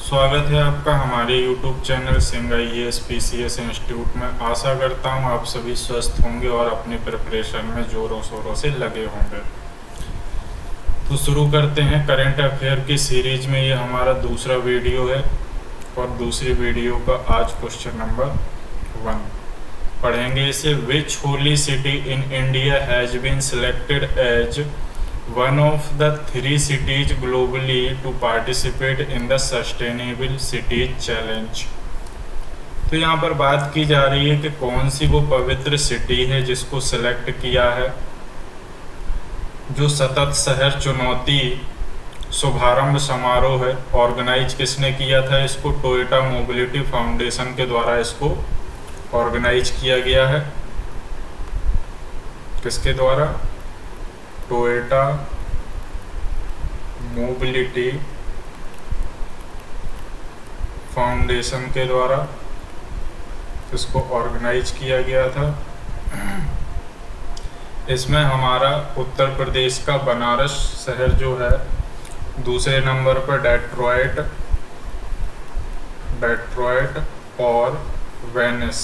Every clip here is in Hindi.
स्वागत है आपका हमारे YouTube channel Singh IAS PCS institute में। आशा करता हूँ आप सभी स्वस्थ होंगे और अपनी प्रिपरेशन में ज़ोरों शोरों से लगे होंगे। तो शुरू करते हैं करंट अफेयर की सीरीज में। ये हमारा दूसरा वीडियो है और दूसरी वीडियो का आज क्वेश्चन नंबर 1 पढ़ेंगे इसे। Which holy city in India has been selected as one of the 3 cities globally to participate in the Sustainable Cities Challenge। तो यहाँ पर बात की जा रही है कि कौन सी वो पवित्र सिटी है जिसको सिलेक्ट किया है। जो सतत शहर चुनौती शुभारंभ समारोह है, ऑर्गेनाइज किसने किया था इसको? टोयोटा मोबिलिटी फाउंडेशन के द्वारा इसको ऑर्गेनाइज किया गया है। किसके द्वारा? टोयोटा मोबिलिटी फाउंडेशन के द्वारा इसको ऑर्गेनाइज किया गया था। इसमें हमारा उत्तर प्रदेश का बनारस शहर जो है, दूसरे नंबर पर डेट्रॉयट और वेनिस,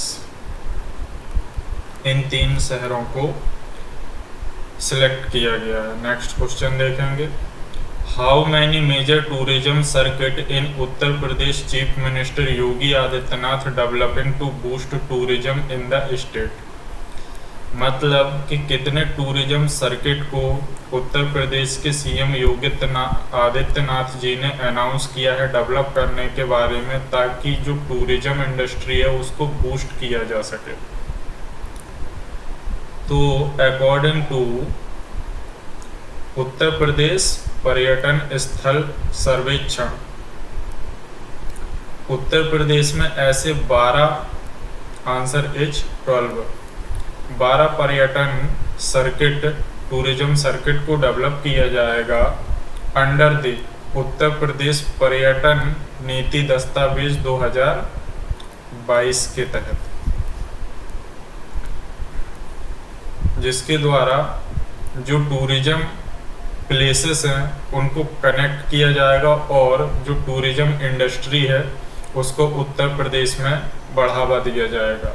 इन 3 शहरों को सिलेक्ट किया गया है। नेक्स्ट क्वेश्चन देखेंगे। How many major tourism circuit in Uttar Pradesh chief minister Yogi Adityanath developing to boost tourism in the state? मतलब कि कितने टूरिज्म सर्किट को उत्तर प्रदेश के सीएम योगी आदित्यनाथ जी ने अनाउंस किया है डेवलप करने के बारे में, ताकि जो टूरिज्म इंडस्ट्री है उसको बूस्ट किया जा सके। तो अकॉर्डिंग टू उत्तर प्रदेश पर्यटन स्थल सर्वेक्षण, उत्तर प्रदेश में ऐसे 12 पर्यटन सर्किट, टूरिज्म सर्किट को डेवलप किया जाएगा अंडर द उत्तर प्रदेश पर्यटन नीति दस्तावेज 2022 के तहत, जिसके द्वारा जो टूरिज्म प्लेसेस हैं उनको कनेक्ट किया जाएगा और जो टूरिज्म इंडस्ट्री है उसको उत्तर प्रदेश में बढ़ावा दिया जाएगा।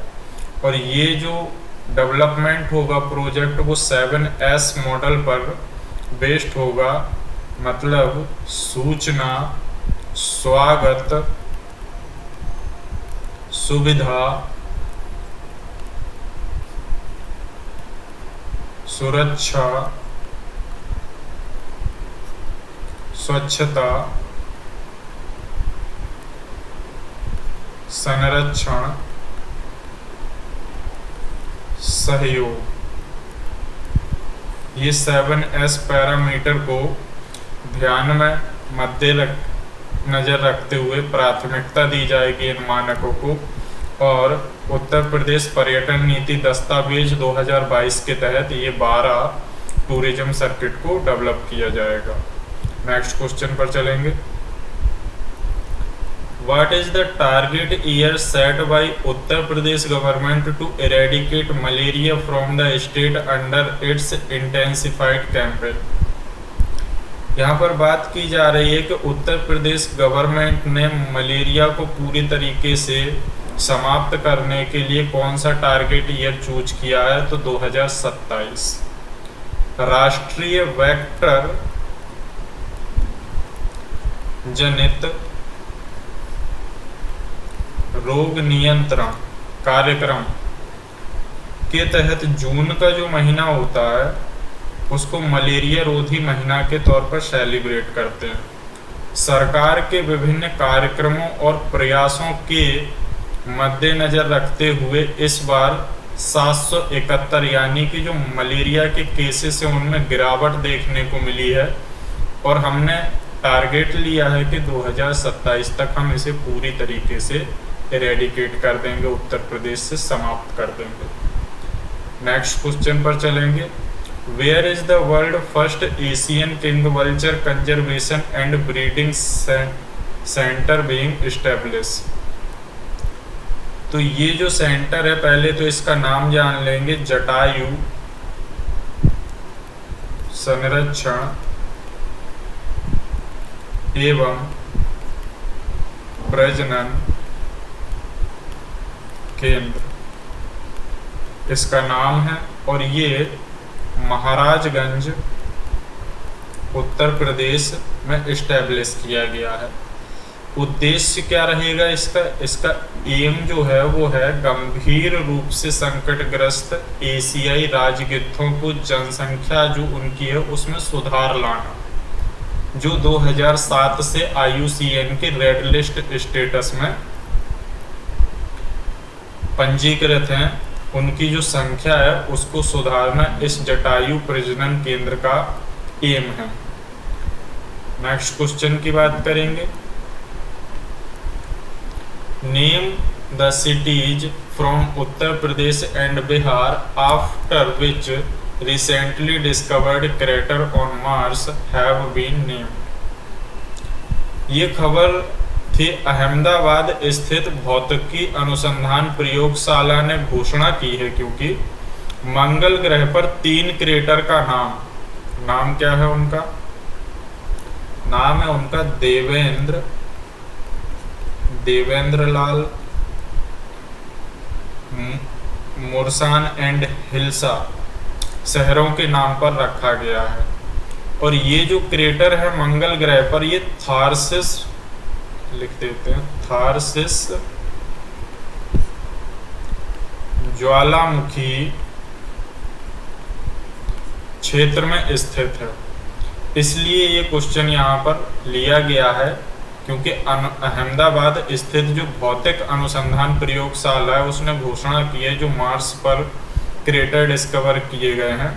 और ये जो डेवलपमेंट होगा प्रोजेक्ट, वो 7S मॉडल पर बेस्ड होगा। मतलब सूचना, स्वागत, सुविधा, सुरक्षा, स्वच्छता, संरक्षण, सहयोग, ये 7S पैरामीटर को ध्यान में मद्देनजर रखते हुए प्राथमिकता दी जाएगी इन मानकों को, और उत्तर प्रदेश पर्यटन नीति दस्तावेज 2022 के तहत ये 12 टूरिज्म सर्किट को डेवलप किया जाएगा। नेक्स्ट क्वेश्चन पर चलेंगे। What is the target year set by Uttar Pradesh government to eradicate malaria from the state under its intensified campaign? यहाँ पर बात की जा रही है कि उत्तर प्रदेश गवर्नमेंट ने मलेरिया को पूरी तरीके से समाप्त करने के लिए कौन सा टारगेट ईयर चूज किया है? तो 2027। राष्ट्रीय वेक्टर जनित रोग नियंत्रण कार्यक्रम के तहत जून का जो महीना होता है उसको मलेरिया रोधी महीना के तौर पर सेलिब्रेट करते हैं। सरकार के विभिन्न कार्यक्रमों और प्रयासों के मद्देनजर रखते हुए इस बार 771 यानी कि जो मलेरिया के केसेस हैं उनमें गिरावट देखने को मिली है, और हमने टारगेट लिया है कि 2027 तक हम इसे पूरी तरीके से इरेडिकेट कर देंगे, उत्तर प्रदेश से समाप्त कर देंगे। नेक्स्ट क्वेश्चन पर चलेंगे। Where is the world first Asian king vulture conservation and breeding centre being establish? तो ये जो सेंटर है, पहले तो इसका नाम जान लेंगे। जटायु संरक्षण एवं प्रजनन केंद्र इसका नाम है, और ये महाराजगंज उत्तर प्रदेश में इस्टेब्लिश किया गया है। उद्देश्य क्या रहेगा इसका एम जो है वो है गंभीर रूप से संकटग्रस्त एशियाई राजगिद्धों को जनसंख्या जो उनकी है उसमें सुधार लाना, जो 2007 से IUCN के रेड लिस्ट स्टेटस में पंजीकृत हैं, उनकी जो संख्या है उसको सुधारना इस जटायु प्रजनन केंद्र का एम है। नेक्स्ट क्वेश्चन की बात करेंगे। Name the cities from Uttar Pradesh and Bihar after which recently discovered crater on Mars have been named। ये खबर थी अहमदाबाद स्थित भौतिकी अनुसंधान प्रयोगशाला ने घोषणा की है, क्योंकि मंगल ग्रह पर 3 क्रेटर का नाम क्या है उनका? नाम है उनका देवेंद्र लाल, मुर्सान एंड हिल्सा शहरों के नाम पर रखा गया है। और ये जो क्रेटर है मंगल ग्रह पर, ये थार्सिस लिख देते हैं, थार्सिस ज्वालामुखी क्षेत्र में स्थित है। इसलिए ये क्वेश्चन यहाँ पर लिया गया है, क्योंकि अहमदाबाद स्थित जो भौतिक अनुसंधान प्रयोगशाला है उसने घोषणा की है जो मार्स पर क्रेटर डिस्कवर किए गए हैं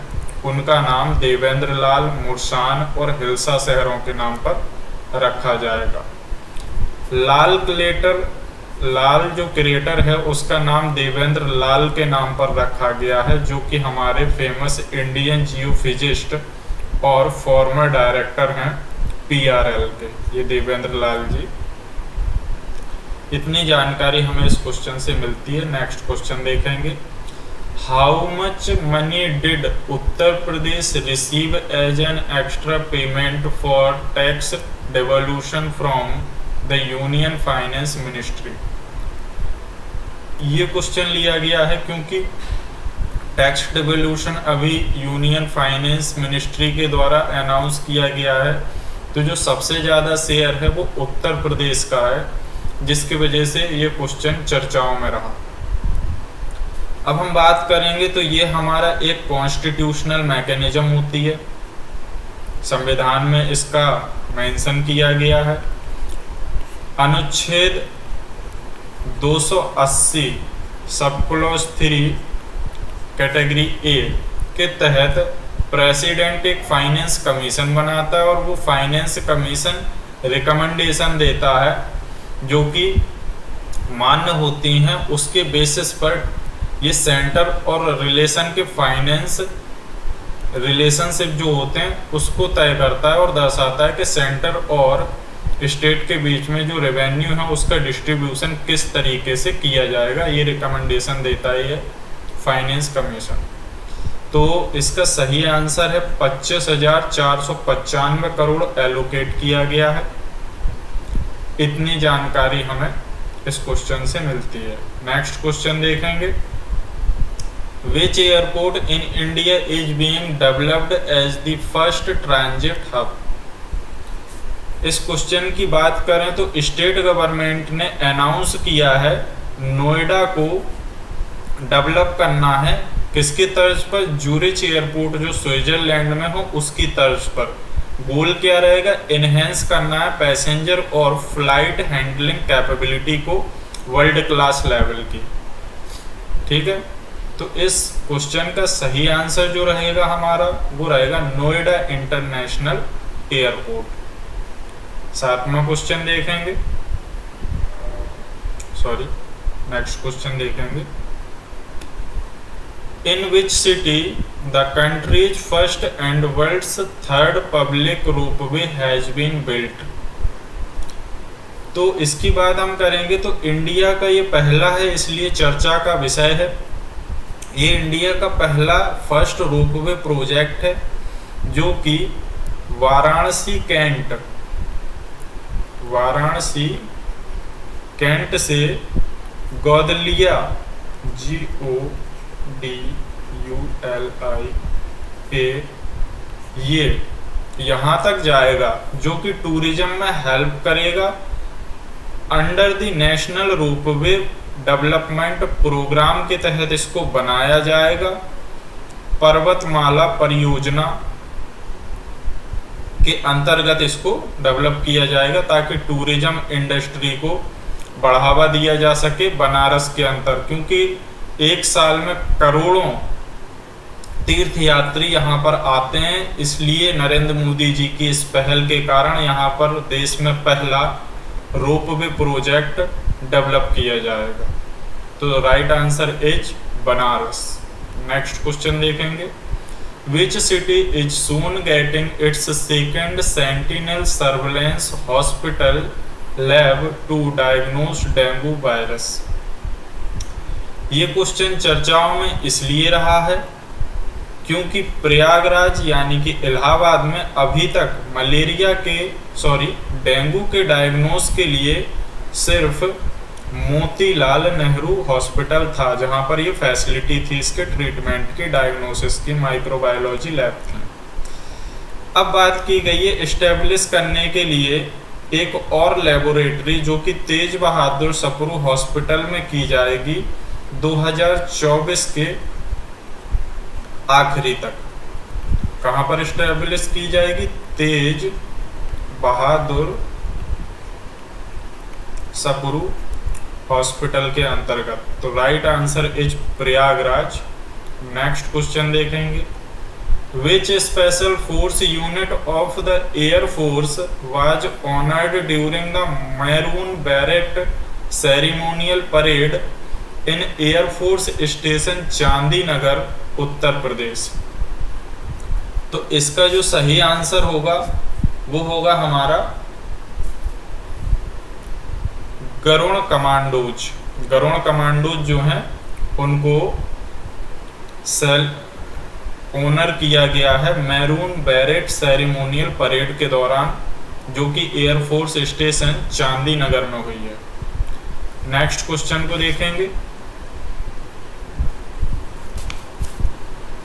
उनका नाम देवेंद्र लाल, मुर्सान और हिल्सा शहरों के नाम पर रखा जाएगा। लाल जो क्रेटर है उसका नाम देवेंद्र लाल के नाम पर रखा गया है, जो कि हमारे फेमस इंडियन जियोफिजिस्ट और फॉर्मर डायरेक्टर हैं PRL के, ये देवेंद्र लाल जी। इतनी जानकारी हमें इस क्वेश्चन से मिलती है। नेक्स्ट क्वेश्चन देखेंगे। How much money did Uttar Pradesh receive as an extra payment for tax devolution from the union finance ministry. ये क्वेश्चन लिया गया है क्योंकि टैक्स डेवोल्यूशन अभी यूनियन फाइनेंस मिनिस्ट्री के द्वारा अनाउंस किया गया है, तो जो सबसे ज़्यादा शेयर है वो उत्तर प्रदेश का है, जिसकी वजह से ये क्वेश्चन चर्चाओं में रहा। अब हम बात करेंगे तो ये हमारा एक कॉन्स्टिट्यूशनल मैकेनिज्म होती है, संविधान में इसका मेंशन किया गया है। अनुच्छेद 280 सब क्लॉज 3 कैटेगरी A के तहत प्रेसिडेंट एक फाइनेंस कमीशन बनाता है, और वो फाइनेंस कमीशन रिकमेंडेशन देता है जो कि मान्य होती हैं। उसके बेसिस पर ये सेंटर और रिलेशन के फाइनेंस रिलेशनशिप जो होते हैं उसको तय करता है और दर्शाता है कि सेंटर और स्टेट के बीच में जो रेवेन्यू है उसका डिस्ट्रीब्यूशन किस तरीके से किया जाएगा, ये रिकमेंडेशन देता है ये फाइनेंस कमीशन। तो इसका सही आंसर है 25,495 करोड़ एलोकेट किया गया है। इतनी जानकारी हमें इस क्वेश्चन से मिलती है। नेक्स्ट क्वेश्चन देखेंगे। Which airport in India is being developed as the first transit hub? इस क्वेश्चन की बात करें तो स्टेट गवर्नमेंट ने अनाउंस किया है नोएडा को डेवलप करना है। किसकी तर्ज पर? ज्यूरिच एयरपोर्ट जो स्विट्जरलैंड में हो उसकी तर्ज पर। गोल क्या रहेगा? इनहेंस करना है पैसेंजर और फ्लाइट हैंडलिंग कैपेबिलिटी को वर्ल्ड क्लास लेवल की। ठीक है, तो इस क्वेश्चन का सही आंसर जो रहेगा हमारा वो रहेगा नोएडा इंटरनेशनल एयरपोर्ट। 7वां क्वेश्चन देखेंगे, नेक्स्ट क्वेश्चन देखेंगे। In which city the country's first and world's third public ropeway has been built? तो इसकी बात हम करेंगे तो इंडिया का ये पहला है, इसलिए चर्चा का विषय है। ये इंडिया का पहला फर्स्ट रोपवे प्रोजेक्ट है जो कि वाराणसी कैंट से गौदलिया GODULIA ये यहाँ तक जाएगा, जो कि टूरिज्म में हेल्प करेगा। Under the national ropeway development programme के तहत इसको बनाया जाएगा। पर्वतमाला परियोजना के अंतर्गत इसको डेवलप किया जाएगा ताकि टूरिज्म इंडस्ट्री को बढ़ावा दिया जा सके बनारस के अंदर, क्योंकि एक साल में करोड़ों तीर्थयात्री यहाँ पर आते हैं। इसलिए नरेंद्र मोदी जी की इस पहल के कारण यहाँ पर देश में पहला रोपवे प्रोजेक्ट डेवलप किया जाएगा। तो right answer is Banaras. Next question देखेंगे। Which city is soon getting its second Sentinel surveillance hospital lab to diagnose dengue virus? ये क्वेश्चन चर्चाओं में इसलिए रहा है क्योंकि प्रयागराज यानी कि इलाहाबाद में अभी तक डेंगू के डायग्नोस के लिए सिर्फ मोतीलाल नेहरू हॉस्पिटल था, जहां पर ये फैसिलिटी थी इसके ट्रीटमेंट की, डायग्नोसिस की, माइक्रोबायोलॉजी लैब थी। अब बात की गई है इस्टेब्लिश करने के लिए एक और लेबोरेटरी जो कि तेज बहादुर सप्रू हॉस्पिटल में की जाएगी 2024 के आखिरी तक। कहां पर इस्टेब्लिश की जाएगी? तेज बहादुर सप्रू हॉस्पिटल के अंतर्गत। तो right answer is Prayagraj. Next question देखेंगे। Which special force unit of the air force was honoured during the maroon beret ceremonial parade in air force station Chandinagar, Uttar Pradesh? तो इसका जो सही आंसर होगा वो होगा हमारा गरुण कमांडोज। गरुण कमांडोज जो हैं उनको ऑनर किया गया है मैरून बैरेट सेरेमोनियल परेड के दौरान, जो कि एयरफोर्स स्टेशन चांदी नगर में हुई है। नेक्स्ट क्वेश्चन को देखेंगे।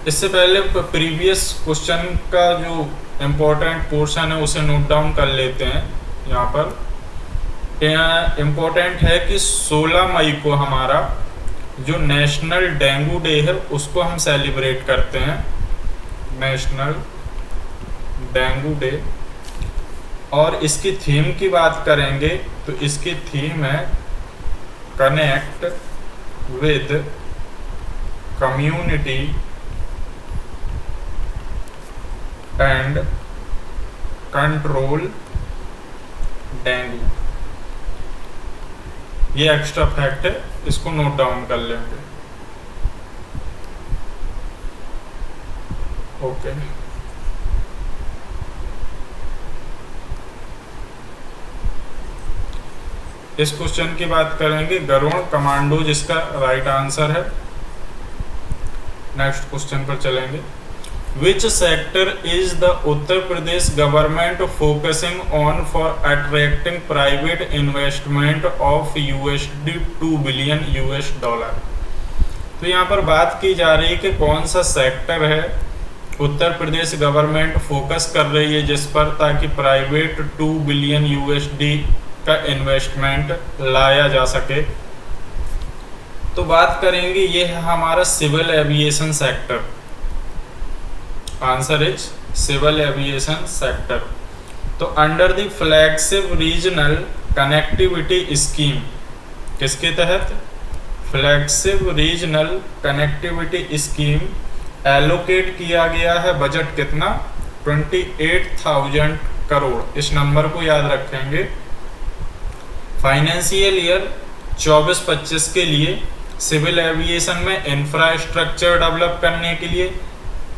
इससे पहले प्रीवियस क्वेश्चन का जो इम्पोर्टेंट पोर्शन है उसे नोट डाउन कर लेते हैं। यहाँ पर इम्पोर्टेंट है कि 16 मई को हमारा जो नेशनल डेंगू डे है उसको हम सेलिब्रेट करते हैं, नेशनल डेंगू डे। और इसकी थीम की बात करेंगे तो इसकी थीम है connect with community and control dengue. ये एक्स्ट्रा फैक्ट है, इसको नोट डाउन कर लेंगे। ओके। इस क्वेश्चन की बात करेंगे गरुण कमांडो, जिसका राइट आंसर है। नेक्स्ट क्वेश्चन पर चलेंगे। Which sector is the Uttar Pradesh government focusing on for attracting private investment of $2 billion? तो यहाँ पर बात की जा रही है कि कौन सा सेक्टर है उत्तर प्रदेश गवर्नमेंट फोकस कर रही है जिस पर, ताकि प्राइवेट $2 बिलियन का इन्वेस्टमेंट लाया जा सके। तो बात करेंगे, ये है हमारा civil aviation sector. Answer is civil aviation sector. तो under the flagship regional connectivity scheme, किसके तहत? Flagship regional connectivity scheme allocate किया गया है बजट कितना? 28,000 करोड़। इस नंबर को याद रखेंगे। फाइनेंशियल ईयर 24-25 के लिए सिविल एविएशन में इंफ्रास्ट्रक्चर डेवलप करने के लिए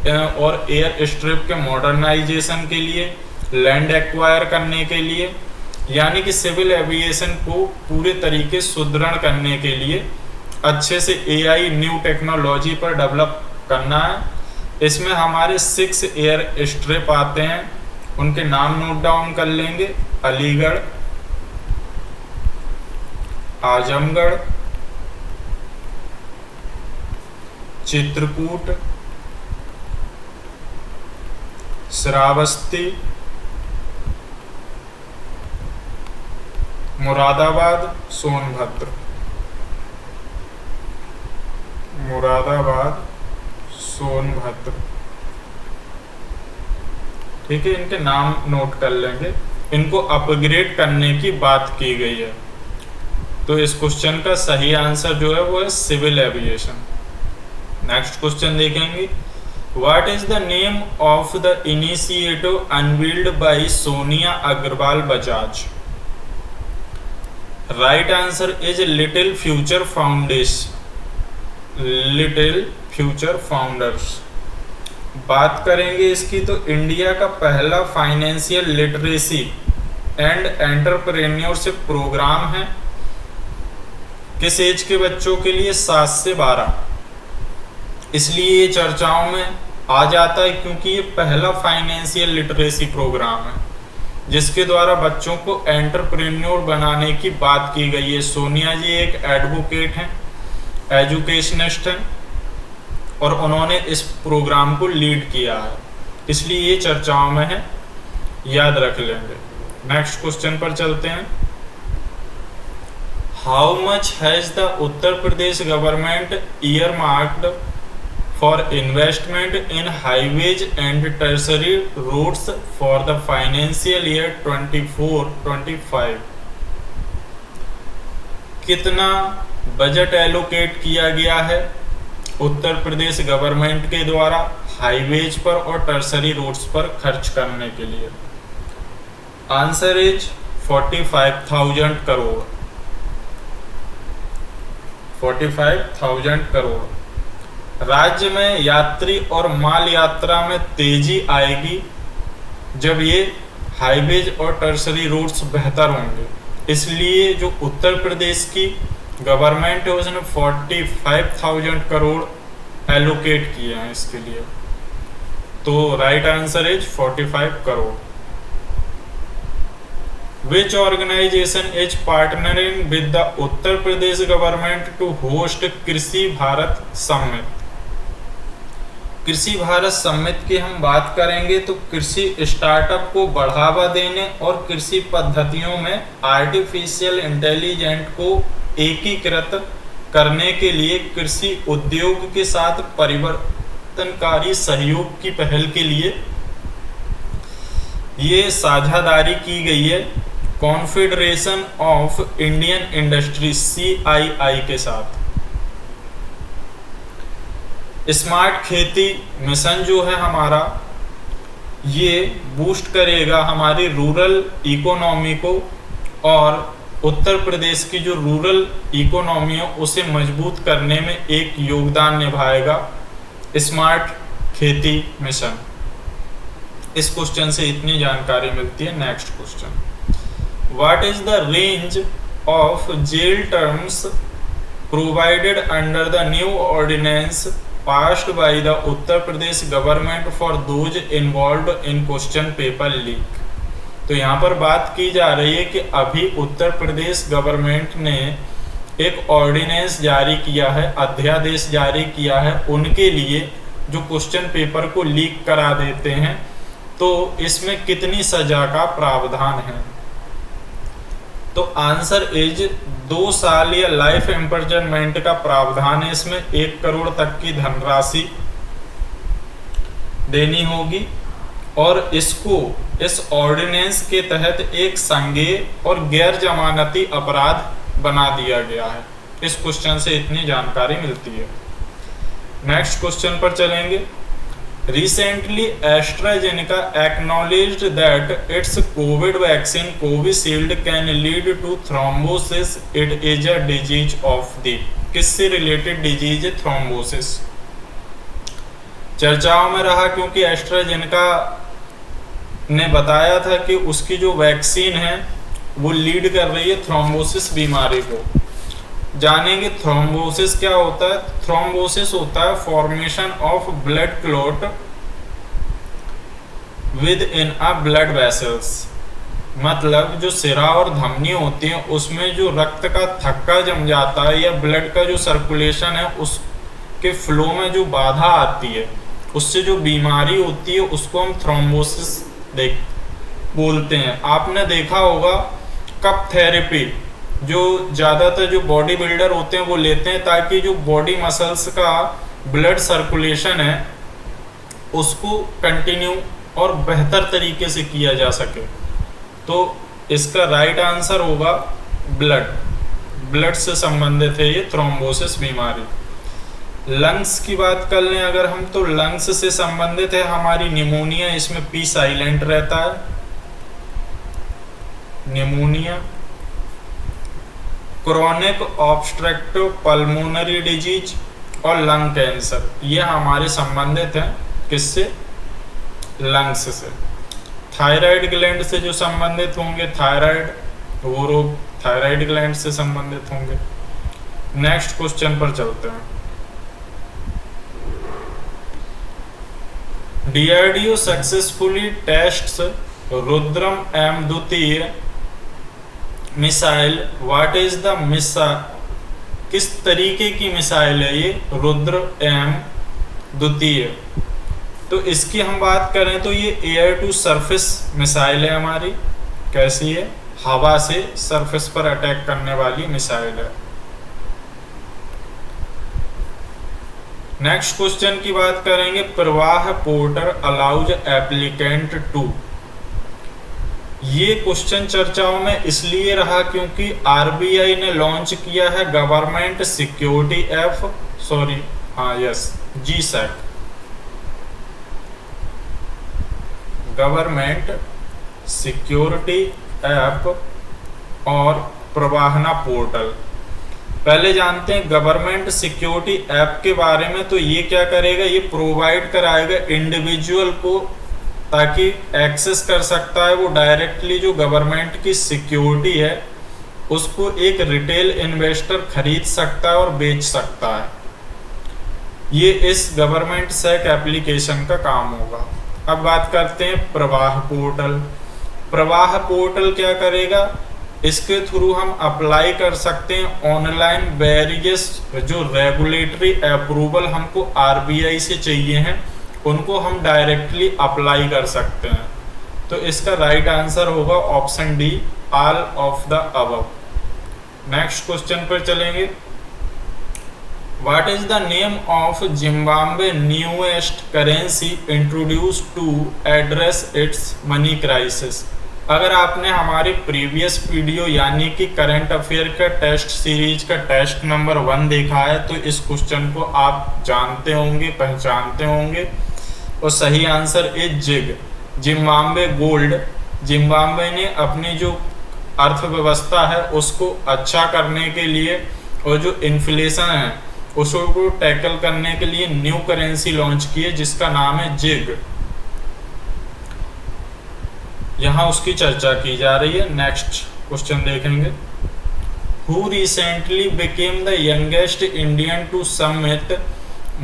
और एयर स्ट्रिप के मॉडर्नाइजेशन के लिए, लैंड एक्वायर करने के लिए, यानी कि सिविल एविएशन को पूरे तरीके सुदृढ़ करने के लिए अच्छे से AI न्यू टेक्नोलॉजी पर डेवलप करना है। इसमें हमारे 6 एयर स्ट्रिप आते हैं, उनके नाम नोट डाउन कर लेंगे। अलीगढ़, आजमगढ़, चित्रकूट, श्रावस्ती, मुरादाबाद, सोनभद्र। मुरादाबाद, सोनभद्र। ठीक है, इनके नाम नोट कर लेंगे। इनको अपग्रेड करने की बात की गई है। तो इस क्वेश्चन का सही आंसर जो है वो है सिविल एविएशन। नेक्स्ट क्वेश्चन देखेंगे, what is the name of the initiative unveiled by Sonia Agarwal Bajaj? Right answer is little future foundation, little future founders. बात करेंगे इसकी तो इंडिया का पहला financial literacy and entrepreneurship programme है। किस एज के बच्चों के लिए? 7 से 12। इसलिए ये चर्चाओं में आ जाता है क्योंकि ये पहला फाइनेंशियल लिटरेसी प्रोग्राम है जिसके द्वारा बच्चों को एंटरप्रेन्योर बनाने की बात की गई है। सोनिया जी एक एडवोकेट हैं, एजुकेशनिस्ट हैं और उन्होंने इस प्रोग्राम को लीड किया है, इसलिए ये चर्चाओं में है, याद रख लेंगे। नेक्स्ट क्वेश्चन पर चलते हैं। How much has the Uttar Pradesh government earmarked for investment in highways and tertiary roads for the financial year 24-25? कितना बजट एलोकेट किया गया है उत्तर प्रदेश गवर्नमेंट के द्वारा हाईवेज पर और टर्सरी रोड्स पर खर्च करने के लिए? Answer is 45,000 crore. 45,000 करोड़। राज्य में यात्री और माल यात्रा में तेजी आएगी जब ये हाईवेज और टर्सरी रोड्स बेहतर होंगे, इसलिए जो उत्तर प्रदेश की गवर्नमेंट है उसने 45,000 करोड़ एलोकेट किए हैं इसके लिए। तो right answer is 45 crore. Which organization is partnering with the Uttar Pradesh government to host कृषि भारत समिट? कृषि भारत समिट की हम बात करेंगे तो कृषि स्टार्टअप को बढ़ावा देने और कृषि पद्धतियों में आर्टिफिशियल इंटेलिजेंस को एकीकृत करने के लिए कृषि उद्योग के साथ परिवर्तनकारी सहयोग की पहल के लिए ये साझेदारी की गई है confederation of Indian industry CII के साथ। स्मार्ट खेती मिशन जो है हमारा, ये बूस्ट करेगा हमारी रूरल इकोनॉमी को और उत्तर प्रदेश की जो रूरल इकोनॉमी है उसे मजबूत करने में एक योगदान निभाएगा स्मार्ट खेती मिशन। इस क्वेश्चन से इतनी जानकारी मिलती है। Next question, what is the range of jail terms provided under the new ordinance passed by the Uttar Pradesh government for those involved in question paper leak? तो यहाँ पर बात की जा रही है कि अभी उत्तर प्रदेश गवर्नमेंट ने एक ऑर्डिनेंस जारी किया है, अध्यादेश जारी किया है उनके लिए जो क्वेश्चन पेपर को लीक करा देते हैं, तो इसमें कितनी सजा का प्रावधान है? तो आंसर इज 2 साल या लाइफ इम्प्रिजनमेंट का प्रावधान है। इसमें 1 करोड़ तक की धनराशि देनी होगी और इसको इस ऑर्डिनेंस के तहत एक संज्ञेय और गैर जमानती अपराध बना दिया गया है। इस क्वेश्चन से इतनी जानकारी मिलती है। नेक्स्ट क्वेश्चन पर चलेंगे। Recently, AstraZeneca acknowledged that its COVID vaccine Covishield can lead to thrombosis. It is a disease of the किससे रिलेटेड डिजीज है? थ्रोम्बोसिस। चर्चाओं में रहा क्योंकि एस्ट्राजेनेका ने बताया था कि उसकी जो वैक्सीन है वो लीड कर रही है थ्रोम्बोसिस बीमारी को। जानेंगे थ्रोम्बोसिस क्या होता है। थ्रोम्बोसिस होता है formation of blood clot with in a blood vessels. मतलब जो सिरा और धमनी होती हैं उसमें जो रक्त का थक्का जम जाता है या ब्लड का जो सर्कुलेशन है उसके फ्लो में जो बाधा आती है, उससे जो बीमारी होती है उसको हम थ्रोम्बोसिस देख बोलते हैं। आपने देखा होगा कप थेरेपी जो ज़्यादातर जो बॉडी बिल्डर होते हैं वो लेते हैं ताकि जो बॉडी मसल्स का ब्लड सर्कुलेशन है उसको कंटिन्यू और बेहतर तरीके से किया जा सके। तो इसका राइट आंसर होगा ब्लड। ब्लड से संबंधित है ये थ्रोम्बोसिस बीमारी। लंग्स की बात कर लें अगर हम, तो लंग्स से संबंधित है हमारी निमोनिया, इसमें पी साइलेंट रहता है। Pneumonia, chronic obstructive pulmonary disease और लंग कैंसर, ये हमारे संबंधित हैं किससे? लंग्स से। थायराइड ग्लैंड से जो संबंधित होंगे, थायराइड, वो रोग थायराइड ग्लैंड से संबंधित होंगे। नेक्स्ट क्वेश्चन पर चलते हैं। DRDO successfully tests Rudram M द्वितीय missile. What is the missile? किस तरीके की मिसाइल है ये रुद्र एम द्वितीय? तो इसकी हम बात करें तो ये एयर टू सरफेस मिसाइल है हमारी। कैसी है? हवा से सरफेस पर अटैक करने वाली मिसाइल है। नेक्स्ट क्वेश्चन की बात करेंगे। प्रवाह पोर्टर अलाउज एप्लीकेंट टू। ये क्वेश्चन चर्चाओं में इसलिए रहा क्योंकि आरबीआई ने लॉन्च किया है government security app, GSAT, government security app और प्रवाहना पोर्टल। पहले जानते हैं गवर्नमेंट सिक्योरिटी ऐप के बारे में। तो ये क्या करेगा? ये प्रोवाइड कराएगा इंडिविजुअल को, ताकि एक्सेस कर सकता है वो डायरेक्टली जो गवर्नमेंट की सिक्योरिटी है उसको एक रिटेल इन्वेस्टर खरीद सकता है और बेच सकता है। ये इस गवर्नमेंट सेक एप्लीकेशन का काम होगा। अब बात करते हैं प्रवाह पोर्टल। प्रवाह पोर्टल क्या करेगा? इसके थ्रू हम अप्लाई कर सकते हैं ऑनलाइन वेरियस जो रेगुलेटरी अप्रूवल हमको आरबीआई से चाहिए हैं, उनको हम डायरेक्टली अप्लाई कर सकते हैं। तो इसका राइट आंसर होगा option D, all of the above. Next question पर चलेंगे। What is the name of Zimbabwe newest currency introduced to address its money crisis? अगर आपने हमारे प्रीवियस वीडियो यानी कि करंट अफेयर का टेस्ट सीरीज का टेस्ट नंबर 1 देखा है तो इस क्वेश्चन को आप जानते होंगे, पहचानते होंगे। और सही आंसर इज जिग, जिम्बाब्वे गोल्ड। जिम्बाब्वे ने अपनी जो अर्थव्यवस्था है उसको अच्छा करने के लिए और जो इन्फ्लेशन है उसको टैकल करने के लिए न्यू करेंसी लॉन्च की है जिसका नाम है जिग। यहां उसकी चर्चा की जा रही है। नेक्स्ट क्वेश्चन देखेंगे। Who recently became the youngest Indian to submit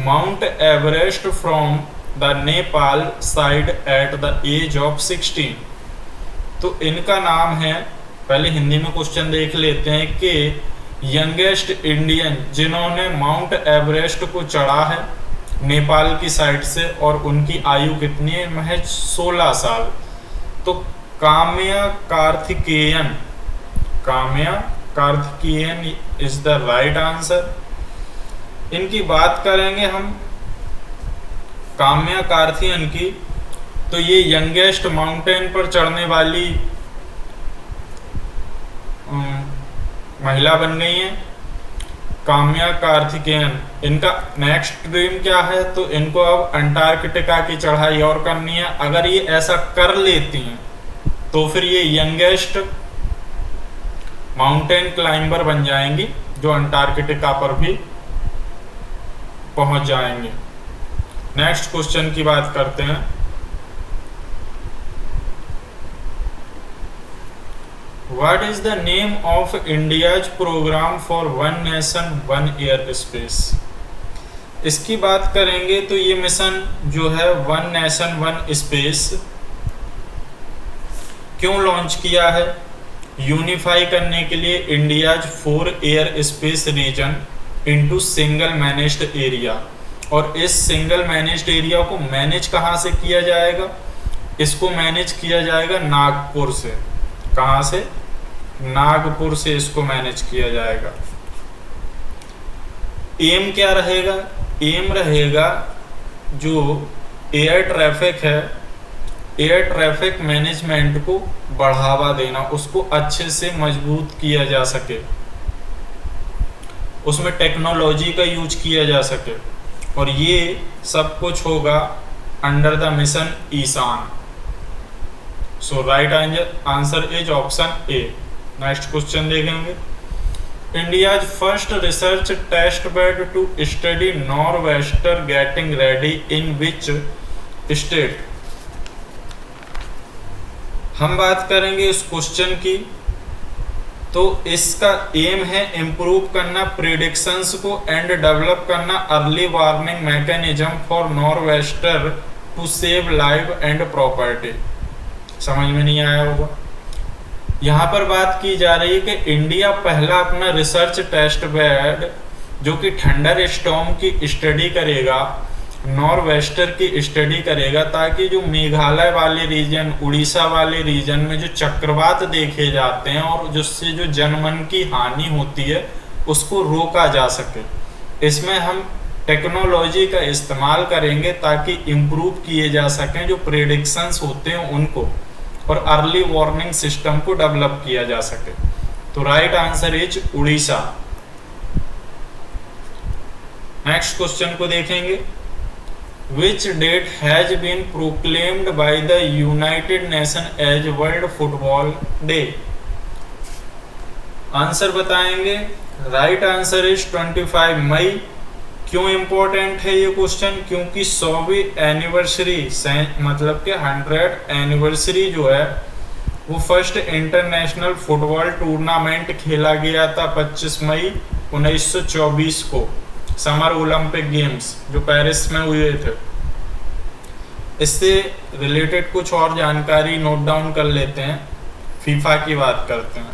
Mount Everest from the Nepal side at the age of 16? तो इनका नाम है, पहले हिंदी में क्वेश्चन देख लेते हैं कि यंगेस्ट इंडियन जिन्होंने माउंट एवरेस्ट को चढ़ा है नेपाल की साइड से, और उनकी आयु कितनी है? महज 16 साल। तो Kamya Karthikeyan, Kamya Karthikeyan is the right answer. इनकी बात करेंगे हम काम्या कार्तिकेयन की, तो ये यंगेस्ट माउंटेन पर चढ़ने वाली महिला बन गई हैं, काम्या कार्तिकेयन। इनका नेक्स्ट ड्रीम क्या है? तो इनको अब अंटार्कटिका की चढ़ाई और करनी है। अगर ये ऐसा कर लेती हैं तो फिर ये यंगेस्ट माउंटेन क्लाइंबर बन जाएंगी जो अंटार्कटिका पर भी पहुंच जाएंगे। नेक्स्ट क्वेश्चन की बात करते हैं। What is the name of India's program for One Nation One Air Space? इसकी बात करेंगे तो ये मिशन जो है वन नेशन वन स्पेस क्यों लॉन्च किया है? यूनिफाई करने के लिए India's 4 air space region into single managed area. और इस सिंगल मैनेज्ड एरिया को मैनेज कहाँ से किया जाएगा? इसको मैनेज किया जाएगा नागपुर से। कहाँ से? नागपुर से इसको मैनेज किया जाएगा। एम क्या रहेगा? एम रहेगा जो एयर ट्रैफिक है, एयर ट्रैफिक मैनेजमेंट को बढ़ावा देना, उसको अच्छे से मजबूत किया जा सके, उसमें टेक्नोलॉजी का यूज किया जा सके। और ये सब कुछ होगा under the mission Ishan. So right answer is option A. Next question देखेंगे। India's first research test bed to study nor'wester getting ready in which state? हम बात करेंगे इस क्वेश्चन की, तो इसका एम है इम्प्रूव करना प्रिडिक्शंस को एंड डेवलप करना early warning mechanism for nor'wester to save life and property. समझ में नहीं आया होगा। यहाँ पर बात की जा रही है कि इंडिया पहला अपना रिसर्च टेस्ट बेड जो कि थंडर स्टॉर्म की स्टडी करेगा, नॉर्वेस्टर की स्टडी करेगा, ताकि जो मेघालय वाले रीजन, उड़ीसा वाले रीजन में जो चक्रवात देखे जाते हैं और जिससे जो जनमन की हानि होती है उसको रोका जा सके। इसमें हम टेक्नोलॉजी का इस्तेमाल करेंगे ताकि इम्प्रूव किए जा सकें जो प्रेडिक्शंस होते हैं उनको, और अर्ली वार्निंग सिस्टम को डेवलप किया जा सके। तो right answer is Orissa. Next question को देखेंगे। Which date has been proclaimed by the United Nations as World Football Day? Answer बताएंगे। राइट आंसर इज 25 मई। क्यों इम्पोर्टेंट है ये क्वेश्चन? क्योंकि 100वीं एनिवर्सरी, मतलब कि 100th एनिवर्सरी जो है वो फर्स्ट इंटरनेशनल फुटबॉल टूर्नामेंट खेला गया था 25 मई 1924 को, समर ओलंपिक गेम्स जो पेरिस में हुए थे। इससे रिलेटेड कुछ और जानकारी नोट डाउन कर लेते हैं। फीफा की बात करते हैं।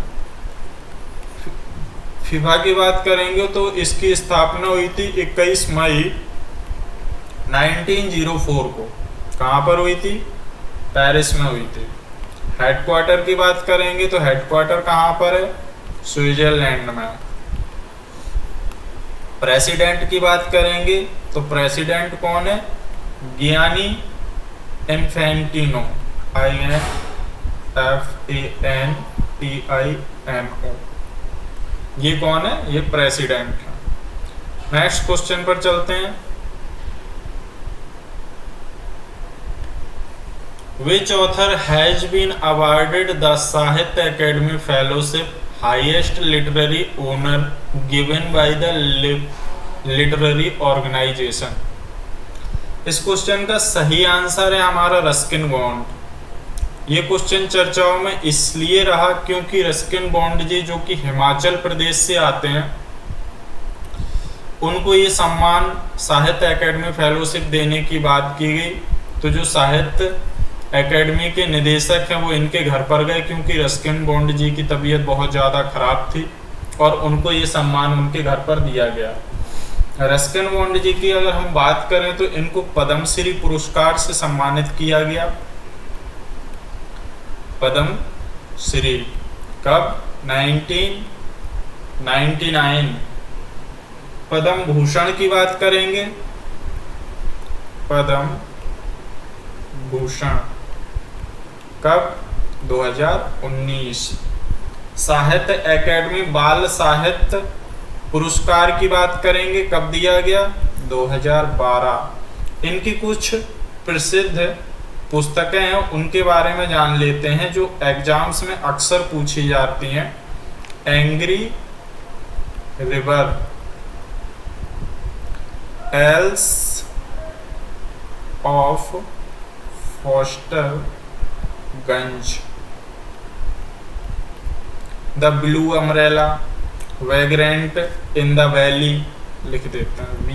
फीफा की बात करेंगे तो इसकी स्थापना हुई थी 21 मई 1904 को। कहाँ पर हुई थी? पेरिस में हुई थी। हेडक्वार्टर की बात करेंगे तो हेडक्वार्टर कहाँ पर है? स्विट्जरलैंड में। प्रेसिडेंट की बात करेंगे तो प्रेसिडेंट कौन है? Gianni Infantino, INFANTINO। ये कौन है? ये प्रेसिडेंट है। नेक्स्ट क्वेश्चन पर चलते हैं। Which author has been awarded the Sahitya Akademi fellowship, highest literary honour given by the literary organisation? इस क्वेश्चन का सही आंसर है हमारा रस्किन बॉन्ड। ये क्वेश्चन चर्चाओं में इसलिए रहा क्योंकि रस्किन बॉन्ड जी जो कि हिमाचल प्रदेश से आते हैं, उनको ये सम्मान साहित्य अकेडमी फेलोशिप देने की बात की गई। तो जो साहित्य एकेडमी के निदेशक हैं वो इनके घर पर गए क्योंकि रस्किन बॉन्ड जी की तबीयत बहुत ज़्यादा खराब थी और उनको ये सम्मान उनके घर पर दिया गया। रस्किन बॉन्ड जी की अगर हम बात करें तो इनको पद्मश्री पुरस्कार से सम्मानित किया गया। पद्मश्री कब? 1999। पद्म भूषण की बात करेंगे। पद्म भूषण कब? 2019। साहित्य एकेडमी बाल साहित्य पुरस्कार की बात करेंगे, कब दिया गया? 2012। इनकी कुछ प्रसिद्ध पुस्तकें हैं उनके बारे में जान लेते हैं जो एग्जाम्स में अक्सर पूछी जाती हैं। Angry river, tales of Fosterganj, the blue umbrella, vagrant in the valley, लिख देते हैं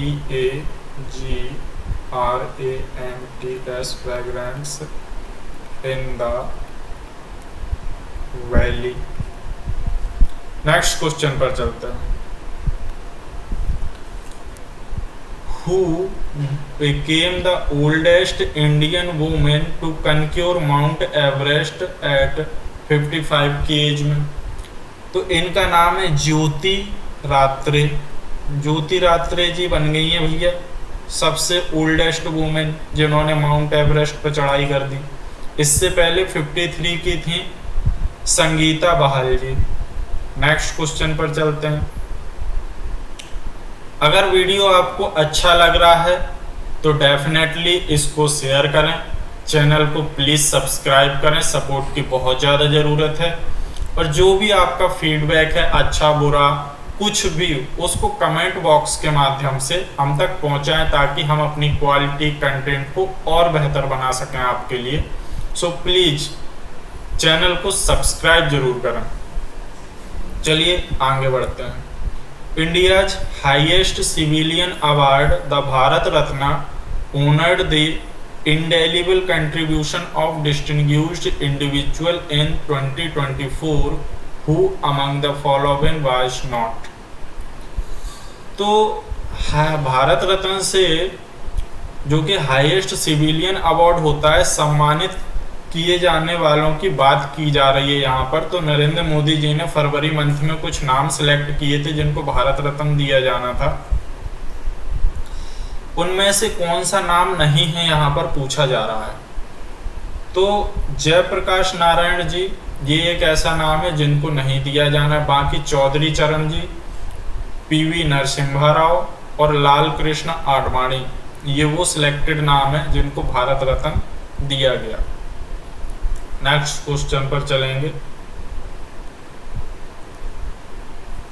VAGRANTS, vagrants in the valley. Next question पर चलते हैं। Who became the oldest Indian woman to conquer Mount Everest at 55 की एज में? तो इनका नाम है ज्योति रात्रे। ज्योति रात्रे जी बन गई हैं भैया सबसे ओल्डेस्ट वुमेन जिन्होंने माउंट एवरेस्ट पर चढ़ाई कर दी। इससे पहले 53 की थी संगीता बहाल जी। नेक्स्ट क्वेश्चन पर चलते हैं। अगर वीडियो आपको अच्छा लग रहा है तो डेफिनेटली इसको शेयर करें, चैनल को प्लीज़ सब्सक्राइब करें, सपोर्ट की बहुत ज़्यादा ज़रूरत है। और जो भी आपका फीडबैक है अच्छा बुरा कुछ भी उसको कमेंट बॉक्स के माध्यम से हम तक पहुंचाएं ताकि हम अपनी क्वालिटी कंटेंट को और बेहतर बना सकें आपके लिए। सो प्लीज़ चैनल को सब्सक्राइब जरूर करें। चलिए आगे बढ़ते हैं। India's highest civilian award, the Bharat Ratna, honored the indelible contribution of distinguished individual in 2024. Who among the following was not? तो भारत रत्न से जो कि हाईएस्ट सिविलियन अवार्ड होता है सम्मानित किए जाने वालों की बात की जा रही है यहाँ पर। तो नरेंद्र मोदी जी ने फरवरी मंथ में कुछ नाम सिलेक्ट किए थे जिनको भारत रत्न दिया जाना था। उनमें से कौन सा नाम नहीं है यहाँ पर पूछा जा रहा है। तो जयप्रकाश नारायण जी ये एक ऐसा नाम है जिनको नहीं दिया जाना है। बाकी चौधरी चरण जी, पीवी नरसिम्हा राव और लाल कृष्ण आडवाणी ये वो सिलेक्टेड नाम है जिनको भारत रत्न दिया गया। नेक्स्ट क्वेश्चन पर चलेंगे।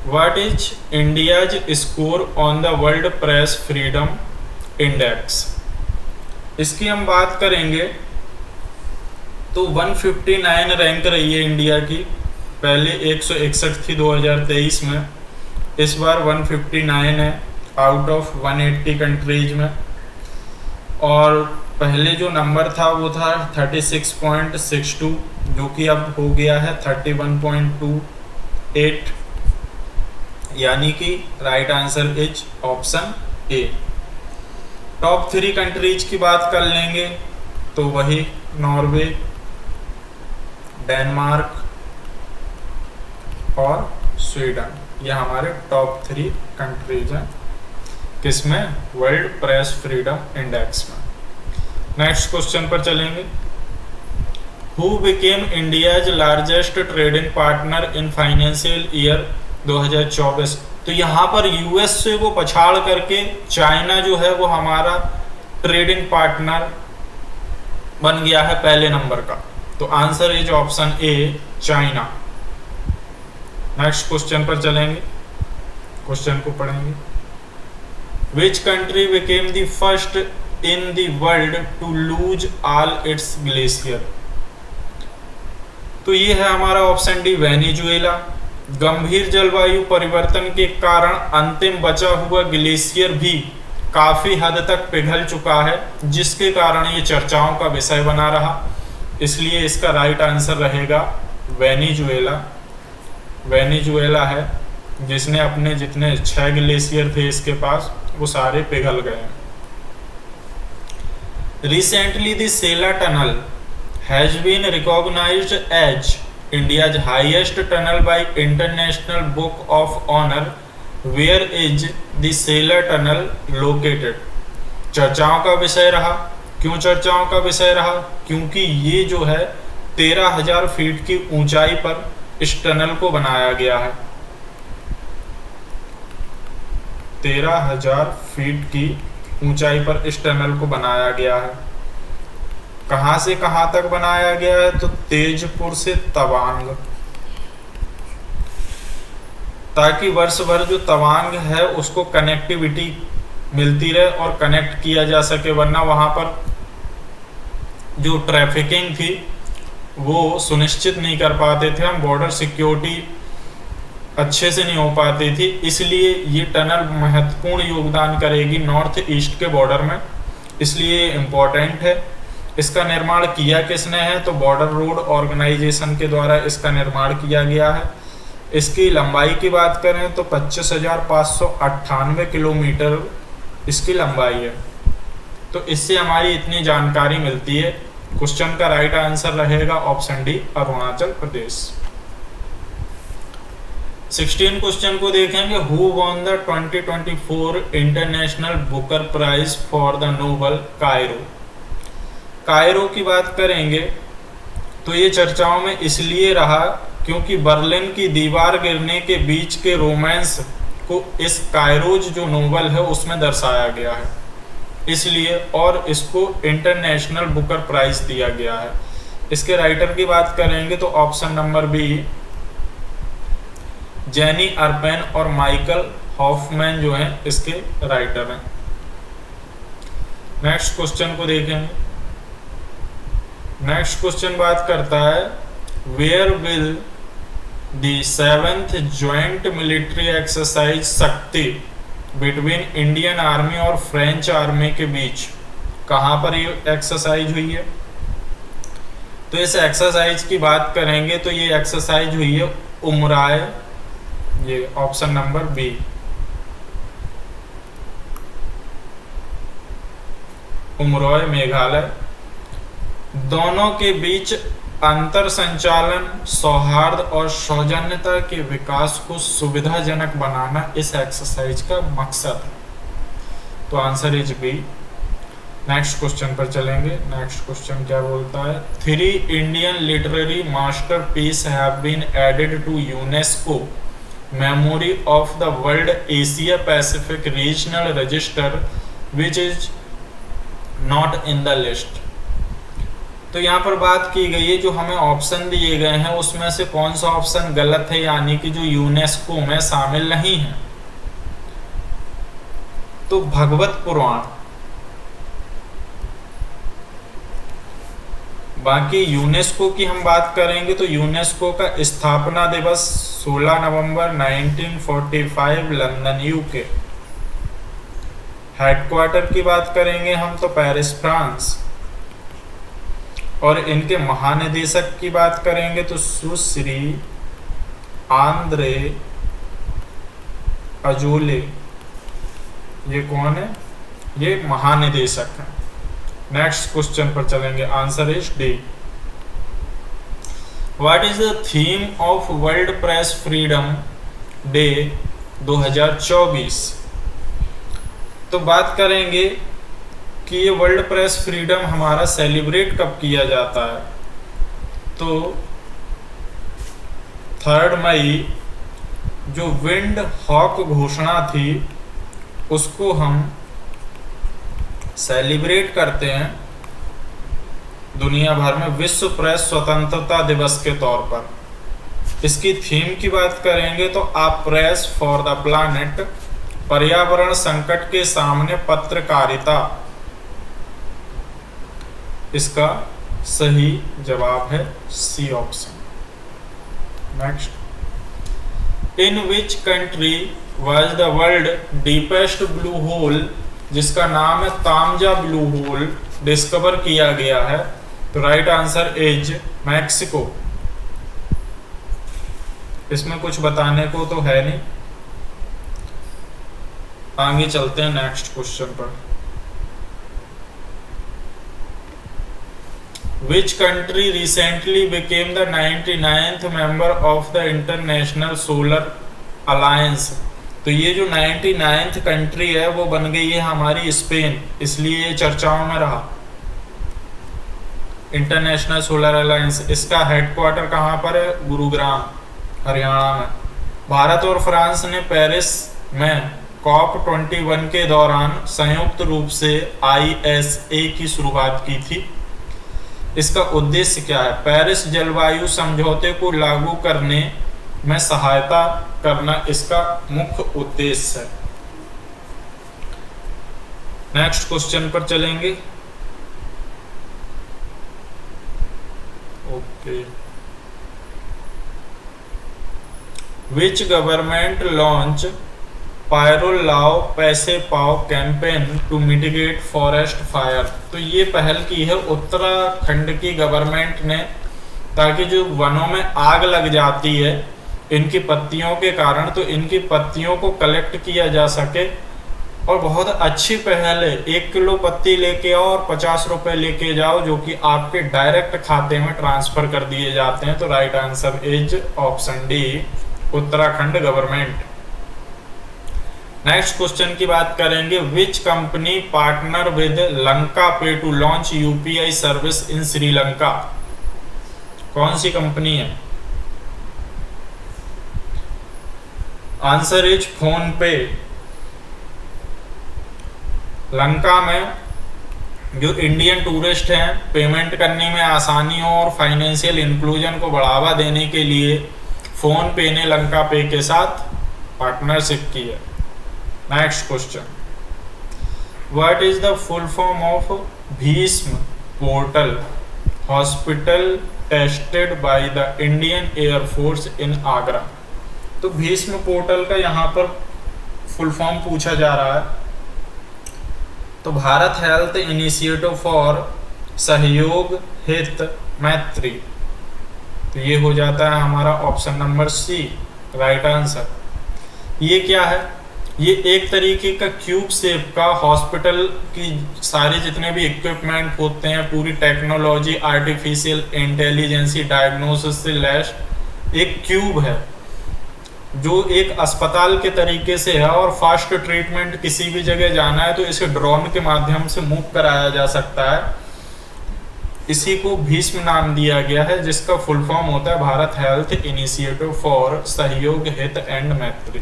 What is India's score on the world press freedom index? इसकी हम बात करेंगे तो 159 रैंक रही है इंडिया की। पहले 161 थी 2023 में, इस बार 159 है आउट ऑफ 180 कंट्रीज में। और पहले जो नंबर था वो था 36.62 जो कि अब हो गया है 31.28, यानी कि right answer is option A. Top 3 countries की बात कर लेंगे तो वही नॉर्वे, डेनमार्क और स्वीडन, ये हमारे टॉप 3 कंट्रीज हैं किसमें? वर्ल्ड प्रेस फ्रीडम इंडेक्स में। नेक्स्ट क्वेश्चन पर चलेंगे। Who became India's largest trading partner in financial year 2024? तो यहाँ पर यूएस से वो पछाड़ करके चाइना जो है वो हमारा ट्रेडिंग पार्टनर बन गया है पहले नंबर का। तो answer is option A China. Next question पर चलेंगे, क्वेश्चन को पढ़ेंगे। Which country became the first in the world to lose all its glacier? तो ये है हमारा ऑप्शन डी वेनेजुएला। गंभीर जलवायु परिवर्तन के कारण अंतिम बचा हुआ ग्लेशियर भी काफी हद तक पिघल चुका है जिसके कारण ये चर्चाओं का विषय बना रहा, इसलिए इसका राइट आंसर रहेगा वेनेजुएला। वेनेजुएला है जिसने अपने जितने 6 ग्लेशियर थे इसके पास वो सारे पिघल गए हैं। Recently, the Sela Tunnel has been recognized as India's highest tunnel by International Book of Honor. Where is the Sela Tunnel located? चर्चाओं का विषय रहा। क्यों चर्चाओं का विषय रहा? क्योंकि ये जो है 13,000 फीट की ऊंचाई पर इस टनल को बनाया गया है। 13,000 फीट की ऊंचाई पर इस टनल को बनाया गया है। कहां से कहां तक बनाया गया है? तो तेजपुर से तवांग, ताकि वर्ष भर जो तवांग है उसको कनेक्टिविटी मिलती रहे और कनेक्ट किया जा सके, वरना वहां पर जो ट्रैफिकिंग थी वो सुनिश्चित नहीं कर पाते थे हम, बॉर्डर सिक्योरिटी अच्छे से नहीं हो पाती थी। इसलिए ये टनल महत्वपूर्ण योगदान करेगी नॉर्थ ईस्ट के बॉर्डर में, इसलिए इम्पोर्टेंट है। इसका निर्माण किया किसने है, तो बॉर्डर रोड ऑर्गेनाइजेशन के द्वारा इसका निर्माण किया गया है। इसकी लंबाई की बात करें तो 25,598 किलोमीटर इसकी लंबाई है। तो इससे हमारी इतनी जानकारी मिलती है। क्वेश्चन का राइट आंसर रहेगा option D, Arunachal Pradesh. 16 question को देखेंगे। Who won the 2024 international Booker prize for the novel Kairos. Kairos की बात करेंगे तो ये चर्चाओं में इसलिए रहा क्योंकि बर्लिन की दीवार गिरने के बीच के रोमांस को इस कायरोज जो नोवेल है उसमें दर्शाया गया है, इसलिए, और इसको इंटरनेशनल बुकर प्राइज दिया गया है। इसके राइटर की बात करेंगे तो ऑप्शन नंबर बी, जेनी अर्पेन और माइकल हॉफमैन जो हैं इसके राइटर हैं। नेक्स्ट क्वेश्चन को देखेंगे। नेक्स्ट क्वेश्चन बात करता है, where will the 7th joint military exercise Shakti between Indian army और फ्रेंच आर्मी के बीच कहां पर ये एक्सरसाइज हुई है। तो इस एक्सरसाइज की बात करेंगे तो ये एक्सरसाइज हुई है उमराय, ये ऑप्शन नंबर बी, उमरोय मेघालय। दोनों के बीच अंतर संचालन, सौहार्द और सौजन्यता के विकास को सुविधाजनक बनाना इस एक्सरसाइज का मकसद है। तो answer is B. Next question पर चलेंगे। नेक्स्ट क्वेश्चन क्या बोलता है, 3 Indian literary masterpiece have been added to UNESCO memory of the world Asia Pacific regional register which is not in the list. तो यहाँ पर बात की गई है, जो हमें ऑप्शन दिए गए हैं उसमें से कौन सा ऑप्शन गलत है, यानी कि जो यूनेस्को में शामिल नहीं है। तो भगवत पुराण, बाकी यूनेस्को की हम बात करेंगे तो यूनेस्को का स्थापना दिवस 16 नवंबर 1945 लंदन यूके। हेडक्वार्टर की बात करेंगे हम तो पेरिस फ्रांस। और इनके महानिदेशक की बात करेंगे तो सुश्री आंद्रे अजोले, ये कौन है, ये महानिदेशक है। नेक्स्ट क्वेश्चन पर चलेंगे। Answer is D. What is the theme of world press freedom day 2024। तो बात करेंगे कि ये वर्ल्ड प्रेस फ्रीडम हमारा सेलिब्रेट कब किया जाता है। तो 3 मई जो विंड हॉक घोषणा थी उसको हम सेलिब्रेट करते हैं दुनिया भर में विश्व प्रेस स्वतंत्रता दिवस के तौर पर। इसकी थीम की बात करेंगे तो a press for the planet, पर्यावरण संकट के सामने पत्रकारिता। इसका सही जवाब है C option. Next, in which country was the world deepest blue hole, जिसका नाम है तामजा ब्लू होल, डिस्कवर किया गया है। तो राइट आंसर इज मैक्सिको। इसमें कुछ बताने को तो है नहीं, आगे चलते हैं नेक्स्ट क्वेश्चन पर। Which country recently became the 99th member of the International Solar Alliance? तो ये जो 99th कंट्री है वो बन गई है हमारी स्पेन, इसलिए ये चर्चाओं में रहा। इंटरनेशनल सोलर अलायंस, इसका हेडक्वार्टर कहाँ पर है, गुरुग्राम हरियाणा में। भारत और फ्रांस ने पेरिस में COP21 के दौरान संयुक्त रूप से ISA की शुरुआत की थी। इसका उद्देश्य क्या है, पेरिस जलवायु समझौते को लागू करने में सहायता करना इसका मुख्य उद्देश्य है। नेक्स्ट क्वेश्चन पर चलेंगे। ओके, विच गवर्नमेंट लॉन्च पायरो लाओ पैसे पाओ campaign to mitigate forest fire. तो ये पहल की है उत्तराखंड की गवर्नमेंट ने, ताकि जो वनों में आग लग जाती है इनकी पत्तियों के कारण, तो इनकी पत्तियों को कलेक्ट किया जा सके। और बहुत अच्छी पहल है, 1 किलो पत्ती लेके आओ और 50 रुपए लेके जाओ, जो कि आपके डायरेक्ट खाते में ट्रांसफर कर दिए जाते हैं। तो right answer is option D, Uttarakhand government. Next question की बात करेंगे, which company partner with Lanka pay to launch UPI service in Sri Lanka. कौन सी कंपनी है? Answer is PhonePe. Lanka में जो इंडियन टूरिस्ट हैं, पेमेंट करने में आसानी हो और फाइनेंशियल इंक्लूजन को बढ़ावा देने के लिए फोन पे ने लंका पे के साथ पार्टनरशिप की है। Next question, what is the full form of Bhishm portal hospital tested by the Indian air force in Agra. तो भीष्म पोर्टल का यहाँ पर फुल फॉर्म पूछा जा रहा है। तो भारत हेल्थ इनिशिएटिव फॉर सहयोग हित मैत्री, तो ये हो जाता है हमारा option number C right answer. ये क्या है? ये एक तरीके का क्यूब शेप का हॉस्पिटल की सारे जितने भी इक्विपमेंट होते हैं, पूरी टेक्नोलॉजी, आर्टिफिशियल इंटेलिजेंसी, डायग्नोसिस से लैस एक क्यूब है जो एक अस्पताल के तरीके से है। और फास्ट ट्रीटमेंट किसी भी जगह जाना है तो इसे ड्रोन के माध्यम से मूव कराया जा सकता है। इसी को भीष्म नाम दिया गया है, जिसका फुल फॉर्म होता है भारत हेल्थ इनिशिएटिव फॉर सहयोग हित एंड मैत्री।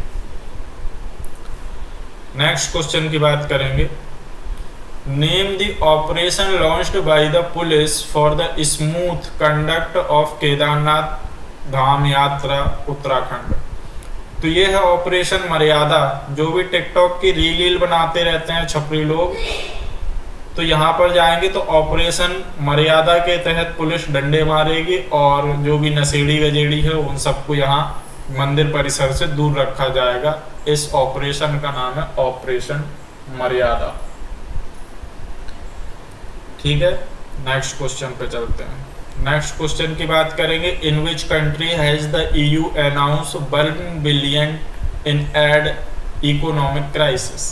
नेक्स्ट क्वेश्चन की बात करेंगे, name the operation launched by the police for the smooth conduct of Kedarnath Dham Yatra Uttarakhand. तो ये है ऑपरेशन मर्यादा। जो भी टिकटॉक की रील बनाते रहते हैं छपरी लोग, तो यहाँ पर जाएंगे तो ऑपरेशन मर्यादा के तहत पुलिस डंडे मारेगी और जो भी नशेड़ी गजेड़ी है उन सबको यहाँ मंदिर परिसर से दूर रखा जाएगा। इस ऑपरेशन का नाम है ऑपरेशन मर्यादा। ठीक है, नेक्स्ट क्वेश्चन पे चलते हैं। नेक्स्ट क्वेश्चन की बात करेंगे, in which country has the EU announce 1 billion in aid economic crisis.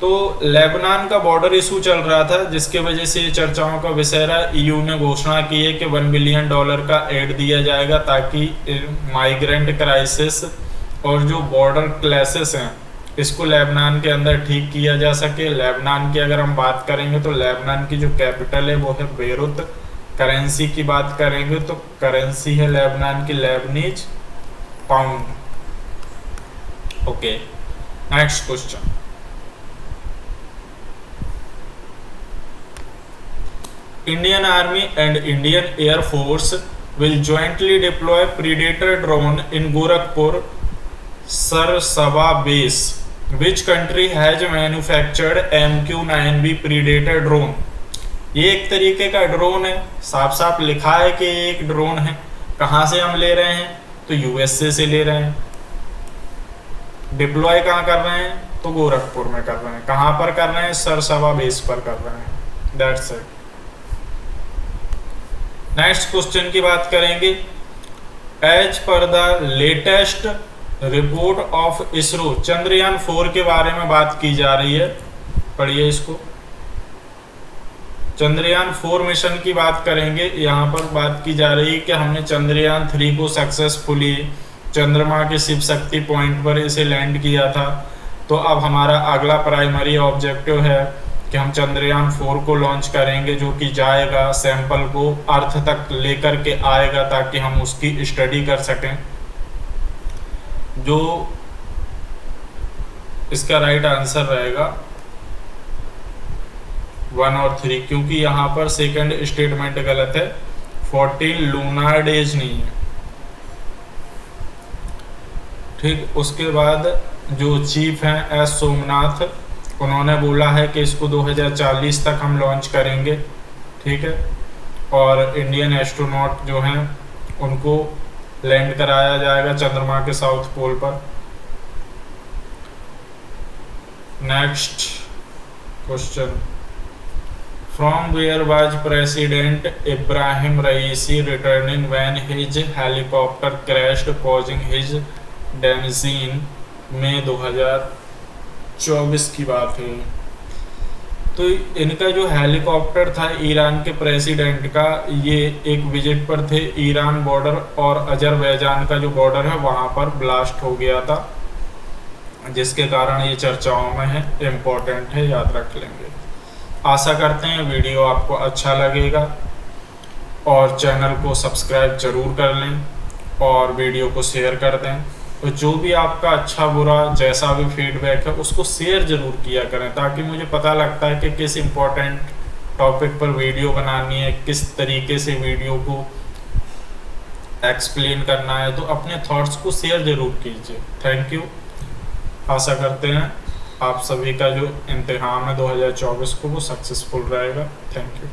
तो लेबनान का बॉर्डर इशू चल रहा था, जिसके वजह से ये चर्चाओं का विषय रहा। EU ने घोषणा की है कि $1 बिलियन का एड दिया जाएगा ताकि माइग्रेंट क्राइसिस और जो बॉर्डर क्लैशेस हैं इसको लेबनान के अंदर ठीक किया जा सके। लेबनान की अगर हम बात करेंगे तो लेबनान की जो कैपिटल है वो है बेरूत। करेंसी की बात करेंगे तो करेंसी है लेबनान की Lebanese pound. Okay, next question, Indian army and Indian air force will jointly deploy predator drone in Gorakhpur Sarsawa base. Which country has manufactured MQ-9B Predator drone? ये एक तरीके का ड्रोन है, साफ साफ लिखा है कि ये एक ड्रोन है। कहाँ से हम ले रहे हैं? तो USA से ले रहे हैं। डिप्लॉय कहाँ कर रहे हैं? तो गोरखपुर में कर रहे हैं। कहाँ पर कर रहे हैं? सरसबा बेस पर कर रहे हैं। That's it. नेक्स्ट क्वेश्चन की बात करेंगे, as per the latest report of ISRO, Chandrayaan 4 के बारे में बात की जा रही है। पढ़िए इसको। चंद्रयान 4 मिशन की बात करेंगे। यहाँ पर बात की जा रही है कि हमने चंद्रयान 3 को सक्सेसफुली चंद्रमा के शिव शक्ति पॉइंट पर इसे लैंड किया था। तो अब हमारा अगला प्राइमरी ऑब्जेक्टिव है कि हम चंद्रयान 4 को लॉन्च करेंगे, जो कि जाएगा सैंपल को अर्थ तक लेकर के आएगा ताकि हम उसकी स्टडी कर सकें। जो इसका राइट आंसर रहेगा 1 और 3, क्योंकि यहाँ पर सेकंड स्टेटमेंट गलत है। 14 लूनार डेज नहीं है। ठीक, उसके बाद जो चीफ हैं एस सोमनाथ, उन्होंने बोला है कि इसको 2040 तक हम लॉन्च करेंगे। ठीक है, और इंडियन एस्ट्रोनॉट जो हैं उनको लैंड कराया जाएगा चंद्रमा के साउथ पोल पर। Next question, from where was president Ebrahim Raisi returning when his helicopter crashed causing his demise में 2024 की बात है। तो इनका जो हेलीकॉप्टर था ईरान के प्रेसिडेंट का, ये एक विजिट पर थे ईरान बॉर्डर और अजरबैजान का जो बॉर्डर है वहाँ पर ब्लास्ट हो गया था, जिसके कारण ये चर्चाओं में है, इम्पोर्टेंट है, याद रख लेंगे। आशा करते हैं वीडियो आपको अच्छा लगेगा और चैनल को सब्सक्राइब जरूर कर लें और वीडियो को शेयर कर दें। तो जो भी आपका अच्छा बुरा जैसा भी फीडबैक है उसको शेयर ज़रूर किया करें, ताकि मुझे पता लगता है कि किस इम्पोर्टेंट टॉपिक पर वीडियो बनानी है, किस तरीके से वीडियो को एक्सप्लेन करना है। तो अपने थॉट्स को शेयर ज़रूर कीजिए। Thank you. आशा करते हैं आप सभी का जो इम्तिहान है 2024 को वो सक्सेसफुल रहेगा। Thank you.